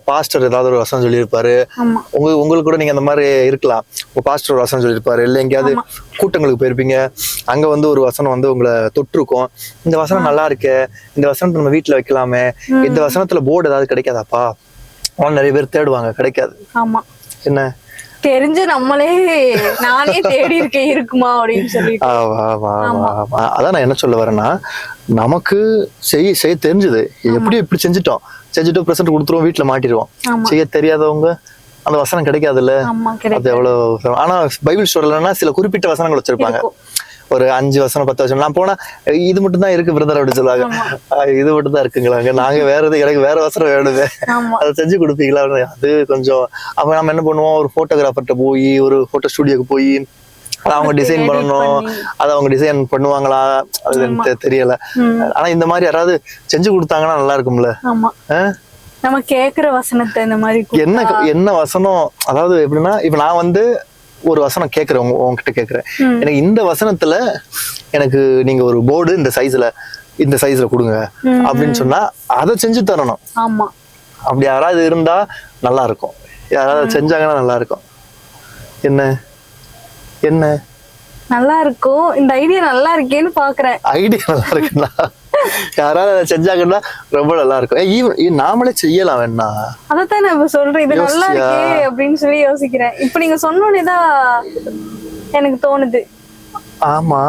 பாஸ்டர் ஏதாவது ஒரு வசனம் சொல்லியிருப்பாரு, உங்களுக்கு கூட நீங்க அந்த மாதிரி இருக்கலாம். உங்க பாஸ்டர் ஒரு வசனம் சொல்லியிருப்பாரு, இல்ல எங்கேயாவது கூட்டங்களுக்கு போயிருப்பீங்க, அங்க வந்து ஒரு வசனம் வந்து உங்களை தொட்டிருக்கும். இந்த வசனம் நல்லா இருக்கு, இந்த வசனத்தை நம்ம வீட்டுல வைக்கலாமே, இந்த வசனத்துல போர்டு ஏதாவது கிடைக்காதாப்பா, நிறைய பேர் தேடுவாங்க, கிடைக்காது. ஆமா. என்ன தெரிஞ்சு நானே தேடி இருக்கேன் இருக்குமா அப்படின்னு சொல்லி. அதான் நான் என்ன சொல்ல வரேன்னா, நமக்கு செய்ய தெரிஞ்சது, எப்படி செஞ்சுட்டு பிரசன்ட் கொடுத்துருவோம், வீட்டுல மாட்டிடுவோம். செய்ய தெரியாதவங்க அந்த வசனம் கிடைக்காதுல்ல, அது எவ்வளவு. ஆனா பைபிள் ஸ்டோர்லன்னா சில குறிப்பிட்ட வசனங்கள் வச்சிருப்பாங்க, ஒரு 5 வசனம் 10 வசனம். நான் போனா இது மட்டும் தான் இருக்கு பிரதர் அப்படி சொல்லுவாங்க. இது மட்டும் தான் இருக்குங்களாங்க, நாங்க வேற எது, எனக்கு வேற வசனம் வேணுமே, அதை செஞ்சு கொடுப்பீங்களா? அது கொஞ்சம். அப்ப நம்ம என்ன பண்ணுவோம், ஒரு போட்டோகிராஃபர்கிட்ட போய், ஒரு போட்டோ ஸ்டுடியோக்கு போய் அதை அவங்க டிசைன் பண்ணணும், அதை அவங்க டிசைன் பண்ணுவாங்களா அது எனக்கு தெரியல. ஆனா இந்த மாதிரி யாராவது செஞ்சு கொடுத்தாங்கன்னா நல்லா இருக்கும்ல. நம்ம கேக்குற வசனத்தை இந்த மாதிரி என்ன வசனம், அதாவது எப்படின்னா, இப்ப நான் வந்து ஒரு வசனம் கேட்கிறேன், உங்ககிட்ட கேட்கிறேன், எனக்கு இந்த வசனத்துல எனக்கு நீங்க ஒரு போர்டு இந்த சைஸ்ல கொடுங்க அப்படின்னு சொன்னா அதை செஞ்சு தரணும். ஆமா. அப்படி யாராவது இருந்தா நல்லா இருக்கும், யாராவது செஞ்சாங்கன்னா நல்லா இருக்கும். என்ன நல்லா இருக்கும், இந்த ஐடியா நல்லா இருக்கேன்னு பாக்குறேன். ஐடியா நல்லா இருக்குன்னா யாராவது அதை செஞ்சாங்கன்னா ரொம்ப நல்லா இருக்கும். நாமளே செய்யலாம் வேணா. அதான் நான் இப்ப சொல்றேன், இது நல்லா இருக்கே அப்படின்னு சொல்லி யோசிக்கிறேன். இப்ப நீங்க சொன்னோன்னேதான் எனக்கு தோணுது. ஆமா,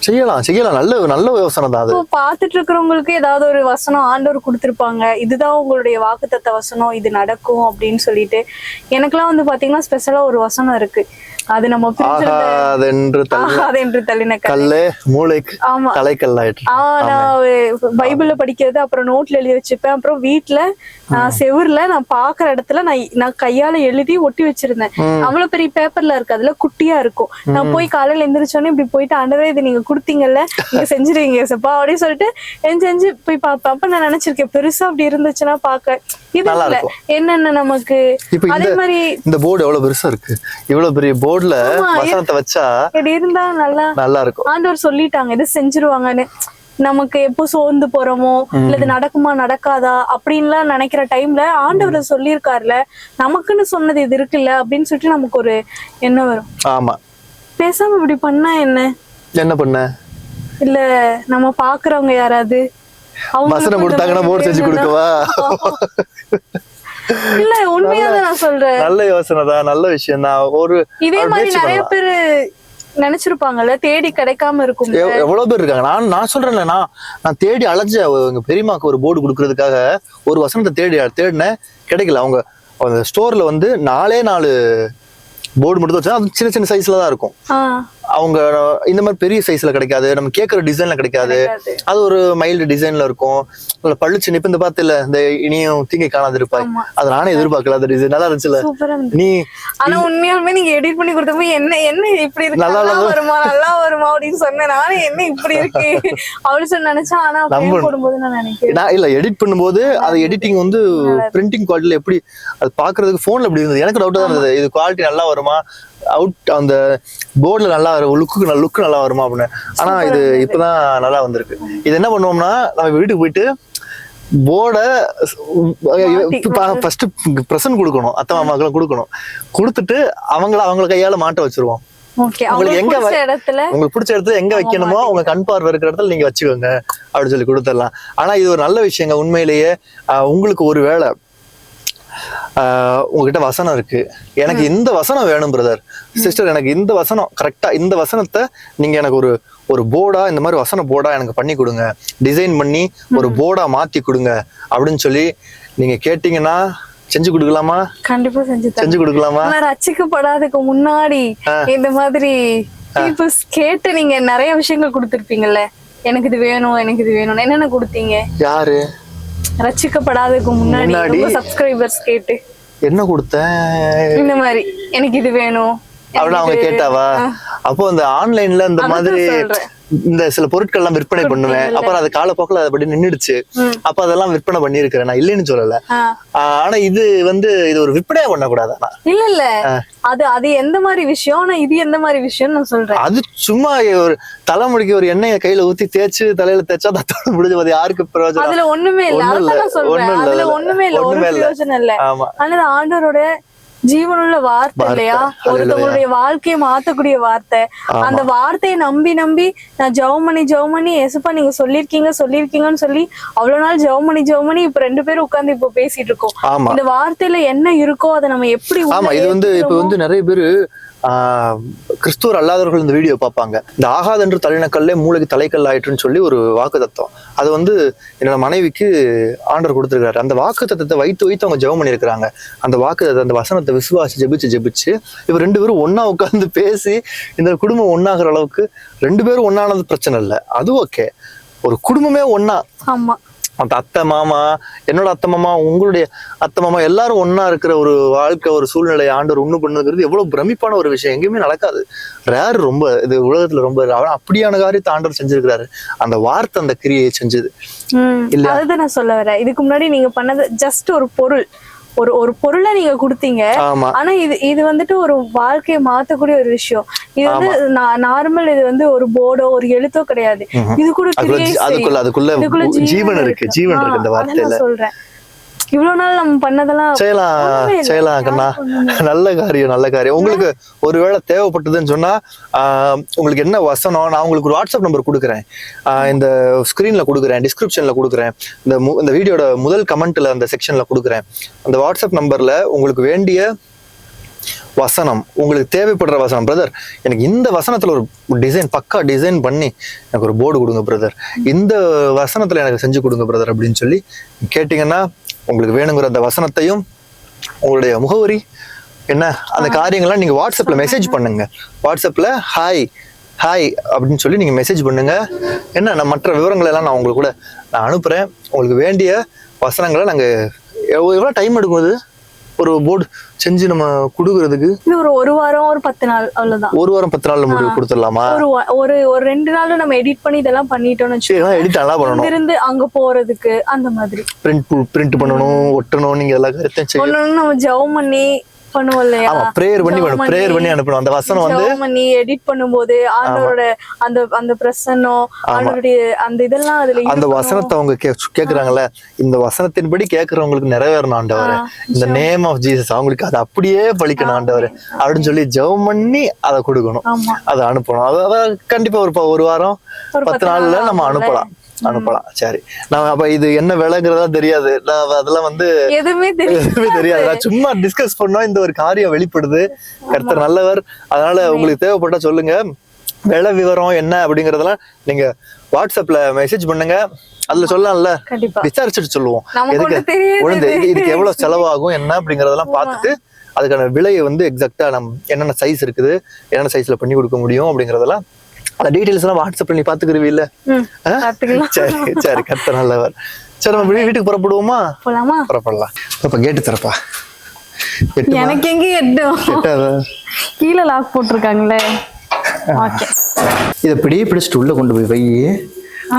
செய்யலாம். நல்ல யோசனை தான் அது. பாத்துட்டு இருக்கிறவங்களுக்கு ஏதாவது ஒரு வசனம் ஆண்டவர் கொடுத்திருப்பாங்க, இதுதான் உங்களுடைய வாக்குத்தத்த வசனம், இது நடக்கும் அப்படின்னு சொல்லிட்டு. எனக்கெல்லாம் வந்து பாத்தீங்கன்னா ஸ்பெஷலா ஒரு வசனம் இருக்கு, அது நம்ம தள்ளின கல்லு மூளைக்கு தலைக்கல்லாயிட்டு. நான் பைபிள்ல படிக்கிறது, அப்புறம் நோட்ல எழுதி வச்சுப்பேன். அப்புறம் வீட்டுல செவுர்ல நான் பாக்குற இடத்துல நான் கையால எழுதி ஒட்டி வச்சிருந்தேன். அவ்வளவு பெரிய பேப்பர்ல இருக்கு, அதுல குட்டியா இருக்கும். நான் போய் காலையில எந்திரிச்சோன்னே இப்படி போயிட்டு, ஆண்டவரே இது நீங்க கொடுத்தீங்கல்ல, நீங்க செஞ்சிருவீங்க சப்பா அப்படின்னு சொல்லிட்டு செஞ்சு போய் பாப்பேன். அப்ப நான் நினைச்சிருக்கேன், பெருசா அப்படி இருந்துச்சுன்னா பாக்க இது இல்ல என்னென்ன நமக்கு. அதே மாதிரி இந்த போர்டு எவ்வளவு பெருசா இருக்கு, இவ்வளவு பெரிய போர்டுல வசனத்தை வச்சா இப்படி இருந்தா நல்லா இருக்கும். ஆண்டவர் சொல்லிட்டாங்க இது செஞ்சிருவாங்கன்னு. நமக்கு எப்போ சோர்ந்து போறோமோ, இல்ல இது நடக்குமா நடக்காதா அப்படின்லாம் நினைக்கிற டைம்ல ஆண்டவர் சொல்லியிருக்காருல, நமக்குன்னு சொன்னது இது இருக்குல்ல அப்படின்னு சொல்லிட்டு நமக்கு ஒரு எண்ணம் வரும். ஆமா, பேசாம இப்படி பண்ணா என்ன பண்ண, இல்ல நம்ம பாக்குறவங்க யாராவது வசனம் கொடுத்தாங்கன்னா போர்டு செஞ்சு கொடுக்கவா? இல்ல உண்மையாதான் நான் சொல்றேன், நல்ல யோசனை தான், நல்ல விஷயம் தான். ஒரு இதே மாதிரி நிறைய பேரு நினைச்சிருப்பாங்கல்ல, தேடி கிடைக்காம இருக்கும். எவ்வளவு பேர் இருக்காங்க. நான் சொல்றேன்ல, நான் தேடி அலைஞ்ச எங்க பெரியமாக்கு ஒரு போர்டு கொடுக்கறதுக்காக ஒரு வசனத்தை தேடினேன், கிடைக்கல. அவங்க ஸ்டோர்ல வந்து 4 போர்டு மட்டும் வச்சா, அது சின்ன சின்ன சைஸ்ல தான் இருக்கும். அவங்க இந்த மாதிரி பெரிய சைஸ்ல கிடைக்காது, நம்ம கேட்கற டிசைன்ல கிடைக்காது. அது ஒரு மைல்டு டிசைன்ல இருக்கும், பளிச்சு நிப்பு. இந்த பார்த்து இல்ல இந்த இனியும் தீங்கை காணாது இருப்பாய், அது நானே எதிர்பார்க்கல. அந்த டிசைன் நல்லா இருந்துச்சுல. நீ ஆனா உண்மையாலுமே நீங்க எடிட் பண்ணி கொடுத்தப்ப என்ன இப்படி இருக்கு, நல்லா வருமா அப்படின்னு சொன்னேன். நானே என்ன இப்படி இருக்கு அப்படின்னு சொல்லி நினைச்சேன். ஆனா போடும்போது நான் நினைக்கிறேன் இல்ல எடிட் பண்ணும்போது அது எடிட்டிங் வந்து பிரிண்டிங் குவாலிட்டில எப்படி அது பாக்குறதுக்கு போன்ல எப்படி இருந்தது எனக்கு டவுட்டா தான் இருந்தது. இது குவாலிட்டி நல்லா வருமா, அவுட் அந்த போர்டுல நல்லா லுக்கு நல்லா வருமா அப்படின்னு. ஆனா இது இப்பதான் நல்லா வந்திருக்கு. இது என்ன பண்ணுவோம்னா, நம்ம வீட்டுக்கு போயிட்டு போர்டை ஃபர்ஸ்ட் பிரசன்ட் கொடுக்கணும், அத்தை மாமாக்கெல்லாம் கொடுக்கணும். கொடுத்துட்டு அவங்கள கையால மாட்ட வச்சிருவோம். உங்களுக்கு பிடிச்ச இடத்துல எங்க வைக்கணுமோ உங்க கண் பார்வை இருக்கிற இடத்துல நீங்க வச்சுக்கோங்க அப்படின்னு சொல்லி கொடுத்துடலாம். ஆனா இது ஒரு நல்ல விஷயங்க உண்மையிலேயே. உங்களுக்கு ஒரு வேளை உங்ககிட்ட வசனம் இருக்கு, எனக்கு இந்த வசனம் வேணும் பிரதர் சிஸ்டர், எனக்கு இந்த வசனம் கரெக்டா, இந்த வசனத்தை நீங்க எனக்கு ஒரு போர்டா, இந்த மாதிரி வசன போர்டா எனக்கு பண்ணி கொடுங்க, டிசைன் பண்ணி ஒரு போர்டா மாத்தி கொடுங்க அப்படின்னு சொல்லி நீங்க கேட்டீங்கன்னா செஞ்சு கொடுக்கலாமா? கண்டிப்பா செஞ்சு கொடுக்கலாமா? ரசிக்கப்படாததுக்கு முன்னாடி இந்த மாதிரி பீப்புள்ஸ் கேட்டு நீங்க நிறைய விஷயங்கள் கொடுத்திருப்பீங்கல்ல, எனக்கு இது வேணும் எனக்கு இது வேணும். என்னென்ன கொடுத்தீங்க? யாரு? ரசிக்கப்படாததுக்கு முன்னாடி சப்ஸ்கிரைபர்ஸ் கேட்டு என்ன கொடுத்தேன்? இந்த மாதிரி எனக்கு இது வேணும் அப்படின்னு அவங்க கேட்டாவா? அப்போ அந்த ஆன்லைன்ல இந்த மாதிரி இந்த சில பொருட்கள் எல்லாம் விற்பனை பண்ணுவேன். அப்புறம் அது காலப்போக்கில் அதை படி நின்றுடுச்சு. அப்ப அதெல்லாம் விற்பனை பண்ணிருக்கிறேன், நான் இல்லைன்னு சொல்லல. ஆனா இது ஒரு விற்பனையா பண்ணக்கூடாது. இல்ல அது எந்த மாதிரி விஷயம், ஆனா இது எந்த மாதிரி விஷயம் நான் சொல்றேன். அது சும்மா ஒரு தலைமுடிக்கு ஒரு எண்ணெயை கையில ஊத்தி தேய்ச்சு தலையில தேய்ச்சா தத்தோட முடிஞ்சு அது யாருக்கு பிரயோஜனம்? அதுல ஒண்ணுமே இல்ல. அதுல ஒண்ணுமே இல்ல, ஒரு பிரயோஜனம் இல்ல. ஆனா ஆண்டவரோட ஜீவனுள்ள வார்த்தை இல்லையா, ஒருத்தவங்களுடைய வாழ்க்கையை மாத்தக்கூடிய வார்த்தை. அந்த வார்த்தையை நம்பி நான் ஜெபம் பண்ணி ஏசப்பா நீங்க சொல்லிருக்கீங்கன்னு சொல்லி அவ்வளவு நாள் ஜெபம் பண்ணி இப்ப 2 பேரும் உட்கார்ந்து இப்ப பேசிட்டு இருக்கோம். இந்த வார்த்தையில என்ன இருக்கோ அதை நம்ம எப்படி இப்ப நிறைய பேரு கிறிஸ்துவர் அல்லாதவர்கள் இந்த வீடியோ பார்ப்பாங்க. இந்த ஆகாதென்று தள்ளினக்கல்லே மூளைக்கு தலைக்கல் ஆயிட்டுன்னு சொல்லி ஒரு வாக்கு தத்துவம், அது என்னோட மனைவிக்கு ஆண்டவர் கொடுத்துருக்காரு. அந்த வாக்கு தத்துவத்தை வைத்து அவங்க ஜெபம் பண்ணியிருக்கிறாங்க. அந்த வாக்கு அந்த வசனத்தை விசுவாசி ஜெபிச்சு இவர் 2 பேரும் ஒன்னா உட்கார்ந்து பேசி இந்த குடும்பம் ஒன்னாகிற அளவுக்கு 2 பேரும் ஒன்னானது பிரச்சனை இல்லை, அது ஓகே. ஒரு குடும்பமே ஒன்னா, அந்த அத்தை மாமா, என்னோட அத்தை மாமா, உங்களுடைய அத்தை மாமா, எல்லாரும் ஒன்னா இருக்கிற ஒரு வாழ்க்கை, ஒரு சூழ்நிலை ஆண்டவர் ஒண்ணு பண்ணுங்கிறது எவ்வளவு பிரமிப்பான ஒரு விஷயம். எங்கேயுமே நடக்காது, ரேர், ரொம்ப இது உலகத்துல ரொம்ப அப்படியான காரியத்தை ஆண்டவர் செஞ்சிருக்கிறாரு. அந்த வார்த்தை அந்த கிரியை செஞ்சது இல்ல. அதுதான் நான் சொல்ல வரேன். இதுக்கு முன்னாடி நீங்க பண்ணது ஜஸ்ட் ஒரு பொருள், ஒரு பொருளை நீங்க கொடுத்தீங்க. ஆனா இது ஒரு வாழ்க்கையை மாத்தக்கூடிய ஒரு விஷயம். இது நார்மல், இது ஒரு போர்டோ ஒரு எழுத்தோ கிடையாது. இது கூட அதுக்குள்ள ஜீவன் இருக்கு இந்த வார்த்தையில. சொல்றேன், இவ்வளவு நாள் நம்ம பண்ணதெல்லாம் செய்யலாம் கண்ணா. நல்ல காரியம். உங்களுக்கு ஒருவேளை தேவைப்பட்டதுன்னு சொன்னா உங்களுக்கு என்ன வசனம், நான் உங்களுக்கு ஒரு வாட்ஸ்அப் நம்பர் கொடுக்குறேன், இந்த ஸ்கிரீன்ல கொடுக்குறேன், டிஸ்கிரிப்ஷன்ல கொடுக்குறேன், இந்த வீடியோட முதல் கமெண்ட்ல அந்த செக்ஷன்ல கொடுக்குறேன். அந்த வாட்ஸ்அப் நம்பர்ல உங்களுக்கு வேண்டிய வசனம், உங்களுக்கு தேவைப்படுற வசனம், பிரதர் எனக்கு இந்த வசனத்துல ஒரு டிசைன், பக்கா டிசைன் பண்ணி எனக்கு ஒரு போர்டு கொடுங்க பிரதர், இந்த வசனத்துல எனக்கு செஞ்சு கொடுங்க பிரதர் அப்படின்னு சொல்லி கேட்டீங்கன்னா உங்களுக்கு வேணுங்கிற அந்த வசனத்தையும் உங்களுடைய முகவரி என்ன அந்த காரியங்கள்லாம் நீங்க வாட்ஸ்அப்ல மெசேஜ் பண்ணுங்க. வாட்ஸ்அப்ல ஹாய் அப்படின்னு சொல்லி நீங்க மெசேஜ் பண்ணுங்க. என்ன நான் மற்ற விவரங்கள் எல்லாம் நான் உங்களுக்கு கூட நான் அனுப்புறேன். உங்களுக்கு வேண்டிய வசனங்களை நாங்க எவ்வளவு டைம் எடுக்கும் ஒரு போர்டு செஞ்சு நம்ம கொடுக்கறதுக்கு? ஒரு வாரம், ஒரு 10 நாள், அவ்வளவுதான். ஒரு வாரம் 10 நாள்ல முடிவு கொடுத்துடலாமா? ஒரு 2 நாள்ல நம்ம எடிட் பண்ணி இதெல்லாம் பண்ணிட்டோம்னு வச்சுக்கோங்க. எடிட் நல்லா பண்ணணும், இருந்து அங்க போறதுக்கு அந்த மாதிரி பிரிண்ட் பண்ணணும், ஒட்டணும், நீங்க எல்லா கருத்தையும் செய்யணும். நம்ம ஜெபம் பண்ணி பண்ணுவோம் இல்லையா, பிரேயர் பண்ணி அனுப்பணும். அந்த வசனம் பண்ணி எடிட் பண்ணும்போது ஆண்டவரோட அந்த பிரசன்னம், ஆண்டவருடைய அந்த இதெல்லாம் அதுல அந்த வசனத்தை அவங்க கேக்குறாங்கல்ல, இந்த வசனத்தின்படி கேக்குறவங்களுக்கு நிறைவேறணும் ஆண்டவர், இந்த நேம் ஆஃப் ஜீசஸ் அவங்களுக்கு அது அப்படியே பலிக்கணும் ஆண்டவர் அப்படின்னு சொல்லி ஜெபம் பண்ணி அதை கொடுக்கணும், அதை அனுப்பணும். அத கண்டிப்பா ஒரு வாரம் 10 நாள்ல நம்ம அனுப்பலாம். சரி, நான் அப்ப இது என்ன விலைங்கிறதா தெரியாது, அதெல்லாம் எதுவுமே தெரியாது. நான் சும்மா டிஸ்கஸ் பண்ணோம். இந்த ஒரு காரியம் வெளிப்படுது, கர்த்தர் நல்லவர். அதனால உங்களுக்கு தேவைப்பட்டா சொல்லுங்க, விலை விவரம் என்ன அப்படிங்கறதெல்லாம் நீங்க வாட்ஸ்அப்ல மெசேஜ் பண்ணுங்க. அதுல சொல்லலாம்ல, விசாரிச்சுட்டு சொல்லுவோம். இதுக்கு எவ்வளவு செலவாகும் என்ன அப்படிங்கறதெல்லாம் பார்த்துட்டு அதுக்கான விலையை வந்து எக்ஸாக்டாக என்னென்ன சைஸ் இருக்குது, என்னென்ன சைஸில் பண்ணி கொடுக்க முடியும் அப்படிங்கிறதெல்லாம் அந்த டீட்டெயில்ஸ் எல்லாம் வாட்ஸ்அப்ல நீ பாத்துக்கிருவீல்ல? சரி சரி, கத்த நல்லவர். சரி, நம்ம வீட்டுக்கு புறப்படுவோமா? போலாமா? புறப்படலாம். இப்ப கேட்டு தரப்பா. எனக்கு எங்க எட்டும், கீழே லாக் போட்டிருக்காங்களே. ஓகே, இதை இப்படியே பிடிச்சிட்டு உள்ள கொண்டு போய் வை,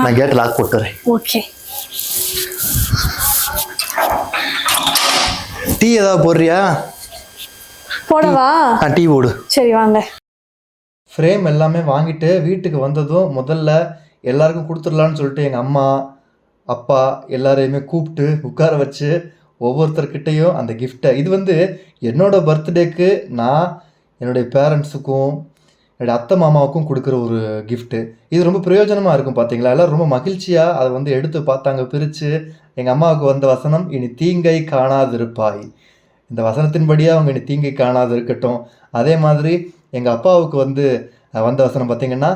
நான் கேட்டு லாக் போட்டுறேன். ஓகே. டீ ஏதாவது போடுறியா? போடவா? டீ போடு. சரி வாங்க. ஃப்ரேம் எல்லாமே வாங்கிட்டு வீட்டுக்கு வந்ததும் முதல்ல எல்லாருக்கும் கொடுத்துடலான்னு சொல்லிட்டு எங்கள் அம்மா அப்பா எல்லாரையுமே கூப்பிட்டு உட்கார வச்சு ஒவ்வொருத்தர்கிட்டையும் அந்த கிஃப்டை, இது வந்து என்னோட பர்த்டேக்கு நான் என்னுடைய பேரண்ட்ஸுக்கும் என்னுடைய அத்தை மாமாவுக்கும் கொடுக்குற ஒரு கிஃப்ட்டு. இது ரொம்ப பிரயோஜனமாக இருக்கும் பார்த்தீங்களா? எல்லோரும் ரொம்ப மகிழ்ச்சியாக அதை வந்து எடுத்து பார்த்தாங்க, பிரித்து. எங்கள் அம்மாவுக்கு வந்த வசனம், இனி தீங்கை காணாதிருப்பாய். இந்த வசனத்தின்படியே அவங்க இனி தீங்கை காணாது இருக்கட்டும். அதே மாதிரி எங்கள் அப்பாவுக்கு வந்து வந்த வசனம் பார்த்தீங்கன்னா,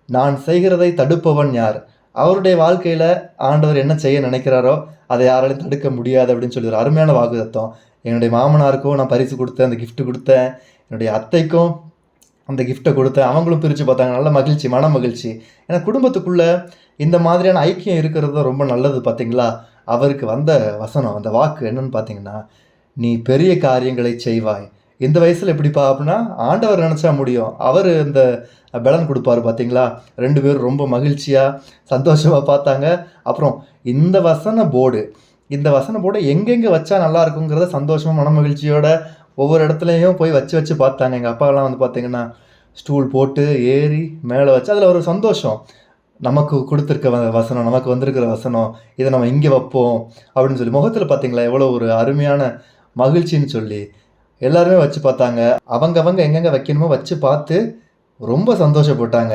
நான் செய்கிறதை தடுப்பவன் யார்? அவருடைய வாழ்க்கையில் ஆண்டவர் என்ன செய்ய நினைக்கிறாரோ அதை யாராலையும் தடுக்க முடியாது அப்படின்னு சொல்லி ஒரு அருமையான வாக்குத்தத்தம். என்னுடைய மாமனாருக்கும் நான் பரிசு கொடுத்தேன், அந்த கிஃப்ட் கொடுத்தேன். என்னுடைய அத்தைக்கும் அந்த கிஃப்ட்டை கொடுத்தேன். அவங்களும் பிரித்து பார்த்தாங்க. நல்ல மகிழ்ச்சி, மன மகிழ்ச்சி. ஏன்னா குடும்பத்துக்குள்ளே இந்த மாதிரியான ஐக்கியம் இருக்கிறது ரொம்ப நல்லது பார்த்தீங்களா? அவருக்கு வந்த வசனம், அந்த வாக்கு என்னன்னு பார்த்தீங்கன்னா, நீ பெரிய காரியங்களை செய்வாய். இந்த வயசில் எப்படிப்பா அப்படின்னா, ஆண்டவர் நினச்சா முடியும். அவர் இந்த பலன் கொடுப்பாரு பார்த்தீங்களா? 2 பேரும் ரொம்ப மகிழ்ச்சியாக சந்தோஷமாக பார்த்தாங்க. அப்புறம் இந்த வசன போர்டு எங்கெங்கே வச்சா நல்லா இருக்குங்கிறத சந்தோஷமாக மன மகிழ்ச்சியோட ஒவ்வொரு இடத்துலையும் போய் வச்சு பார்த்தாங்க. எங்கள் அப்பாவெல்லாம் வந்து பார்த்தீங்கன்னா ஸ்டூல் போட்டு ஏறி மேலே வச்சு அதில் ஒரு சந்தோஷம். நமக்கு கொடுத்துருக்க வசனம், நமக்கு வந்திருக்கிற வசனம், இதை நம்ம இங்கே வைப்போம் அப்படின்னு சொல்லி முகத்தில் பார்த்தீங்களா எவ்வளோ ஒரு அருமையான மகிழ்ச்சின்னு சொல்லி எல்லாருமே வச்சு பார்த்தாங்க. அவங்க எங்கெங்கே வைக்கணுமோ வச்சு பார்த்து ரொம்ப சந்தோஷப்பட்டாங்க.